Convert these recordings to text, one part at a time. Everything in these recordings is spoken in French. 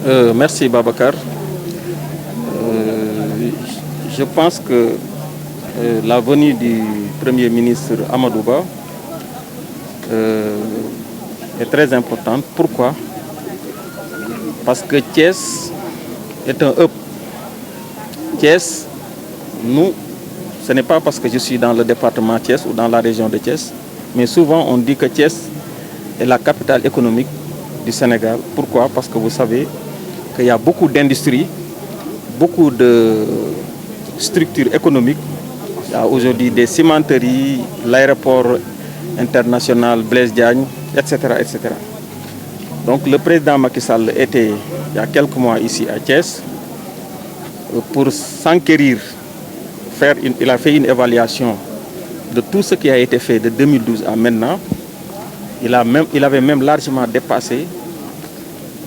Merci Babacar. Je pense que la venue du Premier ministre Amadou Ba est très importante. Pourquoi? Parce que Thiès est un hub. Thiès, nous, ce n'est pas parce que je suis dans le département Thiès ou dans la région de Thiès, mais souvent on dit que Thiès est la capitale économique du Sénégal. Pourquoi? Parce que vous savez qu'il y a beaucoup d'industries, beaucoup de structures économiques. Il y a aujourd'hui des cimenteries, l'aéroport international Blaise Diagne, etc., etc. Donc le président Macky Sall était il y a quelques mois ici à Thiès pour s'enquérir. Il a fait une évaluation de tout ce qui a été fait de 2012 à maintenant. Il avait même largement dépassé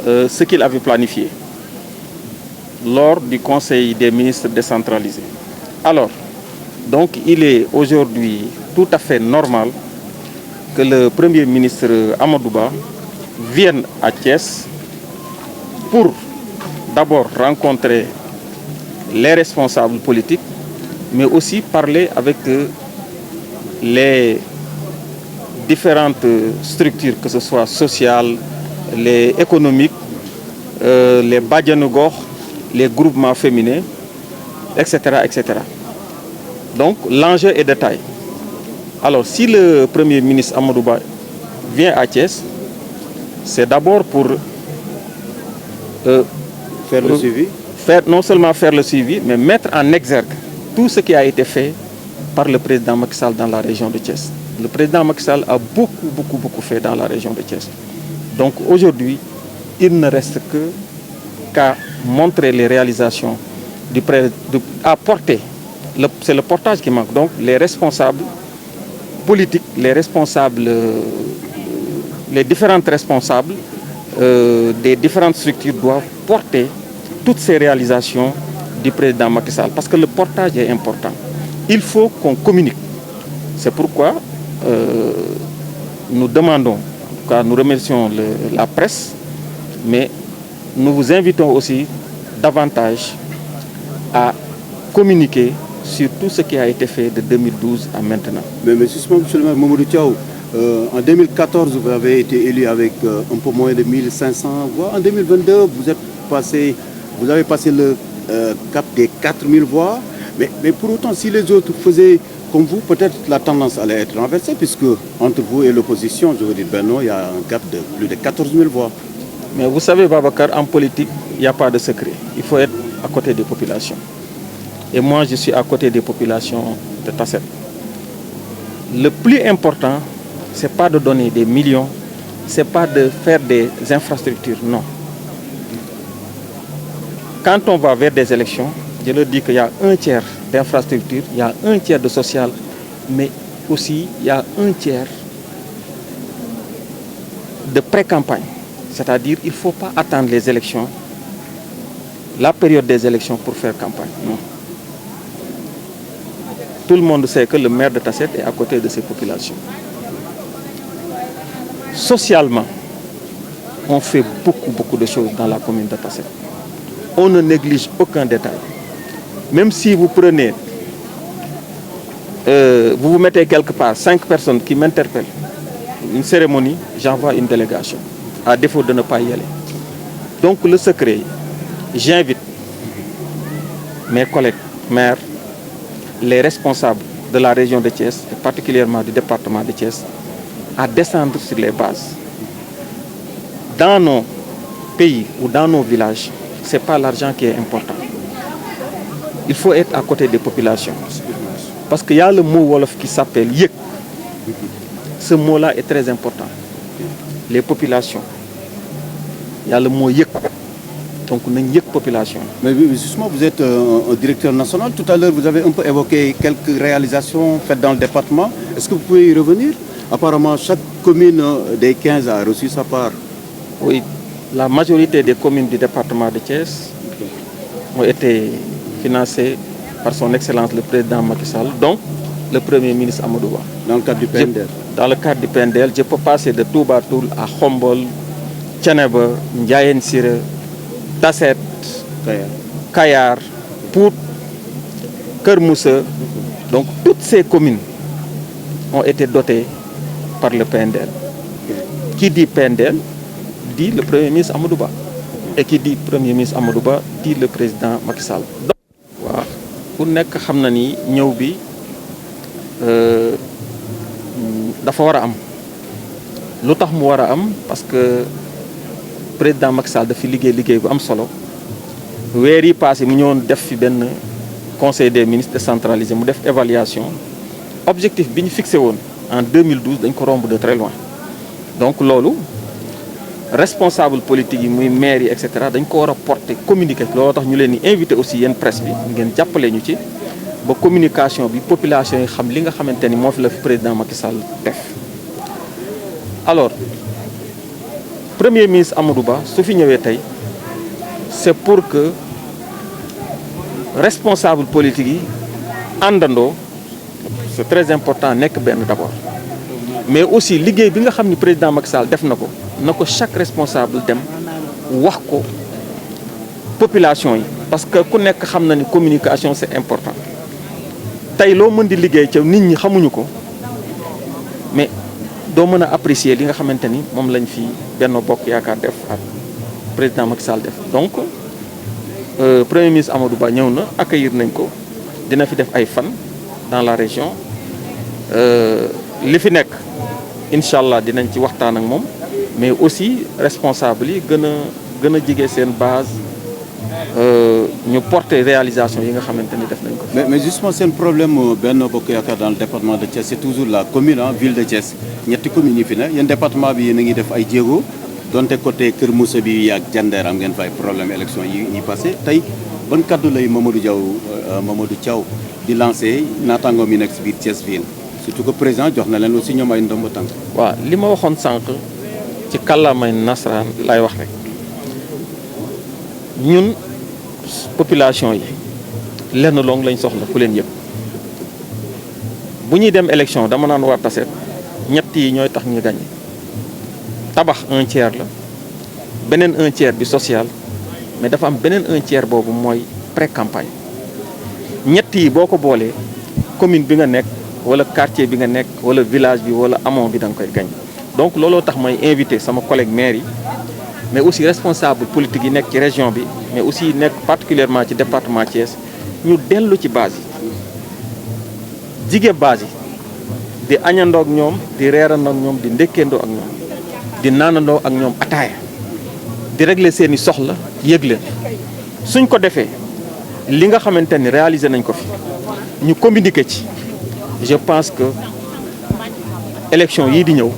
ce qu'il avait planifié lors du Conseil des ministres décentralisé. Alors, donc il est aujourd'hui tout à fait normal que le Premier ministre Amadou Ba vienne à Thiès pour d'abord rencontrer les responsables politiques, mais aussi parler avec les différentes structures, que ce soit sociales, les économiques, les Badianougor, les groupements féminins, etc., etc. Donc l'enjeu est de taille. Alors si le Premier ministre Amadou Ba vient à Thiès, c'est d'abord pour faire le suivi. Non seulement faire le suivi, mais mettre en exergue tout ce qui a été fait par le président Macky Sall dans la région de Thiès. Le président Macky Sall a beaucoup fait dans la région de Thiès. Donc aujourd'hui, il ne reste qu'à montrer les réalisations à porter. C'est le portage qui manque. Donc les responsables politiques, les différentes responsables des différentes structures doivent porter toutes ces réalisations du président Macky Sall, parce que le portage est important. Il faut qu'on communique. C'est pourquoi nous demandons, en tout cas nous remercions la presse, mais nous vous invitons aussi davantage à communiquer sur tout ce qui a été fait de 2012 à maintenant. Mais justement, M. le maire Mamadou Thiaw, en 2014, vous avez été élu avec un peu moins de 1500 voix. En 2022, vous avez passé le cap des 4000 voix. Mais pour autant, si les autres faisaient comme vous, peut-être la tendance allait être renversée, puisque entre vous et l'opposition, je veux dire, il y a un cap de plus de 14 000 voix. Mais vous savez, Babacar, en politique, il n'y a pas de secret. Il faut être à côté des populations. Et moi, je suis à côté des populations de Tasset. Le plus important, ce n'est pas de donner des millions, ce n'est pas de faire des infrastructures, non. Quand on va vers des élections, je leur dis qu'il y a un tiers d'infrastructures, il y a un tiers de social, mais aussi il y a un tiers de pré-campagne. C'est-à-dire qu'il ne faut pas attendre les élections, la période des élections pour faire campagne. Non. Tout le monde sait que le maire de Tasset est à côté de ses populations. Socialement, on fait beaucoup de choses dans la commune de Tasset. On ne néglige aucun détail. Même si vous prenez, vous mettez quelque part 5 personnes qui m'interpellent, une cérémonie, j'envoie une délégation, à défaut de ne pas y aller. Donc le secret, j'invite mes collègues maires, les responsables de la région de Thiès, et particulièrement du département de Thiès, à descendre sur les bases. Dans nos pays ou dans nos villages, ce n'est pas l'argent qui est important. Il faut être à côté des populations. Parce qu'il y a le mot Wolof qui s'appelle Yek. Ce mot-là est très important. Les populations. Il y a le mot Yek. Donc, on a une Yek population. Mais justement, vous êtes un directeur national. Tout à l'heure, vous avez un peu évoqué quelques réalisations faites dans le département. Est-ce que vous pouvez y revenir? Apparemment, chaque commune des 15 a reçu sa part. Oui, la majorité des communes du département de Thiès ont été financées par son Excellence le Président Macky Sall, dont le Premier ministre Amadou Ba. Dans le cadre du PNDL? Dans le cadre du PNDL, je peux passer de Touba Toul à Khombol, Tchaneba, Ndiayen Sire, Tasset, Kayar, Pout, Keur Moussa. Donc toutes ces communes ont été dotées par le PNDL. Qui dit PNDL dit le Premier ministre Amadou Ba. Et qui dit Premier ministre Amadou Ba dit le président Macky Sall. Waaw ku nekk xam na ni ñëw bi dafa war a am lu tax mu war a am parce que président Macky Sall dafa liggéey bu am solo weer yi passé mu ñëwoon def fi benn conseil des ministres décentralisé mu def évaluation objectif bi ñu fixé woon en 2012 dañ ko romb de très loin donc loolu responsable politique yi muy maire yi et cetera dañ ko war a porter communiquer looloo tax ñu leen di invité aussi yéen presse bi ngeen jàppale ñu ci ba communication bi population yi xam li nga xamante ni moo fi la fi président Macky Sall def. Alors premier ministre Amadou Ba su fi ñëwee tey c'est pour que responsable politique yi àndandoo c'est très important nekk benn d'abord mais aussi liggéey bi nga xam ni président Macky Sall def na ko chaque responsable dem wax ko population yi parce que ku nekk xam na ni communication c'est important tey loo mën di liggéey ca nit ñi xamuñu ko mais doo mën a apprécier li nga xamante ni moom lañ fi Benno Bokk Yaakaar def ak président Macky Sall def donc premier ministre Amadou Ba ñëw na accueillir nañ ko dina fi def ay fan dans la région li fi nekk incha allah dinañ ci waxtaan ak moom mais aussi responsable yi gën a jege seen base ñu porter réalisation yi nga xamante ni def nañ ko. mais justement seen problème Benno Bokk Yaakaar dans le département de Thiès c'est toujours la commune ville de Thiès ñetti communes yi fi ne yéen département bi yéen a ngi def ay jéego donte côté Kër Moussa bi ak Diender am ngeen fay problème élection yi passé tey ban kaddu lay Mamadou Thiaw di lancé naataangoom yi nekk si biir Thiès ville surtout que président jox na leen aussi ñoom ay ndombo tànk. waaw li ma waxoon sànq ci kàllaamay nasaraan lay wax rek ñun population yi lenn long lañ soxla ku leen yëpp bu ñuy dem élection dama naan waa Tasset ñett yi ñooy tax ñu gagné tabax 1/3 la beneen 1/3 bi social mais dafa am beneen 1/3 boobu mooy pré-campagne ñett yi boo ko boolee commune bi nga nekk wala quartier bi nga nekk wala village bi wala amont bi da nga koy gagné donc looloo tax may invité sama collègue maire yi mais aussi responsable politique yi nekk ci région bi mais aussi nekk particulièrement ci département Thiès ñu dellu ci base yi jige base yi di añandoo ak ñoom di reerandoo ak ñoom di ndekkeendoo ak ñoom di naanandoo ak ñoom ataaya di régler seeni soxla yëg leen suñ ko defee li nga xamante ni réalisé nañ ko fi ñu communiquer ci je pense que élection yii di ñëw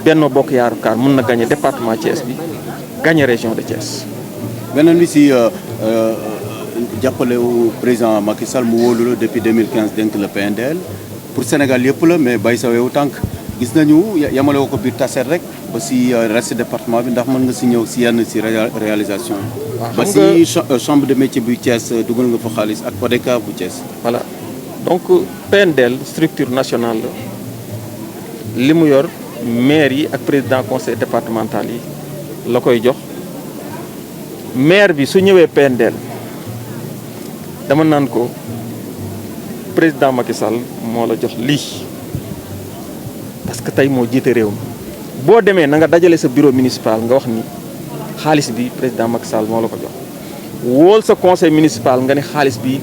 Benno Bokk Yaakaar mën na gagner département Thiès bi gagner région de Thiès. beneen bi si jàppale président Macky Sall mu wóolu la depuis 2015 dénk le PNDL pour Sénégal yëpp la mais bay sa wewu tànk gis nañu yamale ko biir Tasset rek ba si reste département bi ndax mën nga si ñëw si yenn si réalisation yi. ba si chambre de métier bu Thiès dugal nga fa xaalis ak ODCAV bu Thiès. voilà donc PNDL structure nationale la li mu yor maire yi ak président conseil départemental yi la koy jox maire bi su ñëwee PNDL dama naan ko président Macky Sall moo la jox lii parce que tey moo jiite réew mi boo demee na nga dajale sa bureau municipal nga wax ni xaalis bi président Macky Sall moo la ko jox wóol sa conseil municipal nga ne xaalis bi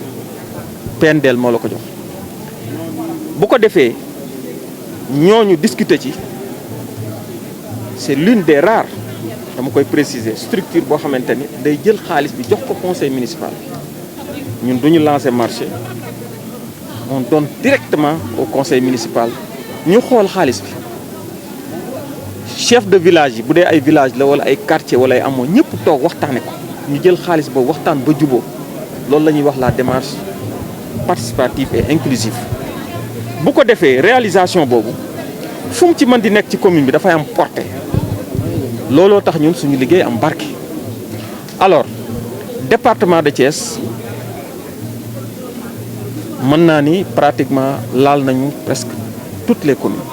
PNDL moo la ko jox bu ko defee ñooñu discuter ci c'est l'une des rares dama koy préciser structure boo xamante ni day jël xaalis bi jox ko conseil municipal ñun duñu lancer marché on donne directement au conseil municipal ñu xool xaalis bi chef de village yi bu dee ay village la wala ay quartier wala ay amoo ñëpp toog waxtaane ko ñu jël xaalis boobu waxtaan ba juboo loolu la ñuy wax la démarche participative et inclusive bu ko defee réalisation boobu fu mu ci mën di nekk ci commune bi dafay am portée looloo tax ñun suñu liggéey am barke alors département de Thiès mën naa ni pratiquement laal nañu presque toutes les communes